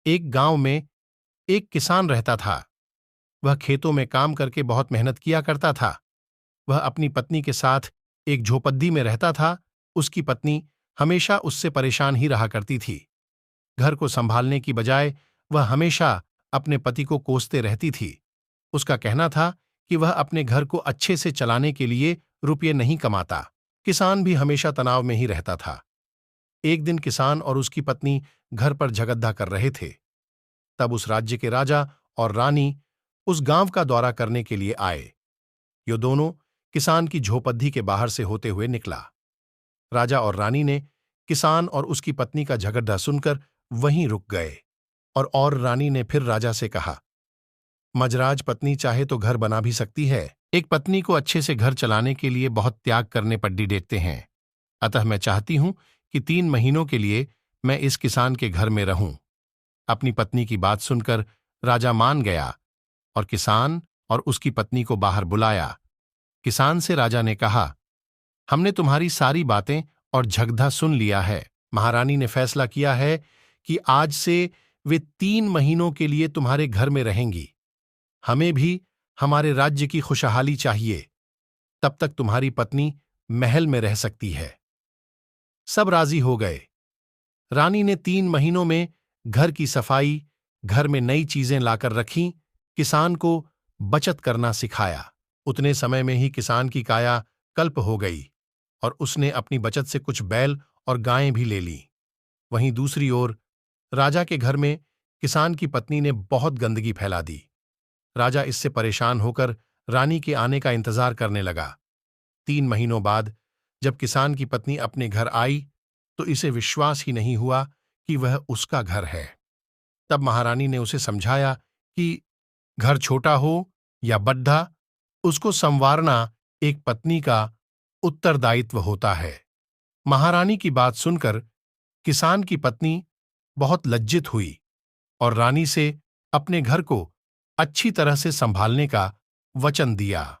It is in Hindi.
एक गांव में एक किसान रहता था। वह खेतों में काम करके बहुत मेहनत किया करता था। वह अपनी पत्नी के साथ एक झोपड़ी में रहता था। उसकी पत्नी हमेशा उससे परेशान ही रहा करती थी। घर को संभालने की बजाय वह हमेशा अपने पति को कोसते रहती थी। उसका कहना था कि वह अपने घर को अच्छे से चलाने के लिए रुपये नहीं कमाता। किसान भी हमेशा तनाव में ही रहता था। एक दिन किसान और उसकी पत्नी घर पर झगड़ा कर रहे थे। तब उस राज्य के राजा और रानी उस गांव का दौरा करने के लिए आए। ये दोनों किसान की झोपड़ी के बाहर से होते हुए निकला। राजा और रानी ने किसान और उसकी पत्नी का झगड़ा सुनकर वहीं रुक गए। और रानी ने फिर राजा से कहा, मजराज, पत्नी चाहे तो घर बना भी सकती है। एक पत्नी को अच्छे से घर चलाने के लिए बहुत त्याग करने पड़ देते हैं। अतः मैं चाहती हूं कि 3 महीनों के लिए मैं इस किसान के घर में रहूं। अपनी पत्नी की बात सुनकर राजा मान गया और किसान और उसकी पत्नी को बाहर बुलाया। किसान से राजा ने कहा, हमने तुम्हारी सारी बातें और झगड़ा सुन लिया है। महारानी ने फैसला किया है कि आज से वे 3 महीनों के लिए तुम्हारे घर में रहेंगी। हमें भी हमारे राज्य की खुशहाली चाहिए। तब तक तुम्हारी पत्नी महल में रह सकती है। सब राजी हो गए। रानी ने 3 महीनों में घर की सफाई, घर में नई चीजें लाकर रखीं, किसान को बचत करना सिखाया। उतने समय में ही किसान की काया कल्प हो गई और उसने अपनी बचत से कुछ बैल और गायें भी ले लीं। वहीं दूसरी ओर राजा के घर में किसान की पत्नी ने बहुत गंदगी फैला दी। राजा इससे परेशान होकर रानी के आने का इंतजार करने लगा। 3 महीनों बाद जब किसान की पत्नी अपने घर आई तो इसे विश्वास ही नहीं हुआ कि वह उसका घर है। तब महारानी ने उसे समझाया कि घर छोटा हो या बड़ा, उसको संवारना एक पत्नी का उत्तरदायित्व होता है। महारानी की बात सुनकर किसान की पत्नी बहुत लज्जित हुई और रानी से अपने घर को अच्छी तरह से संभालने का वचन दिया।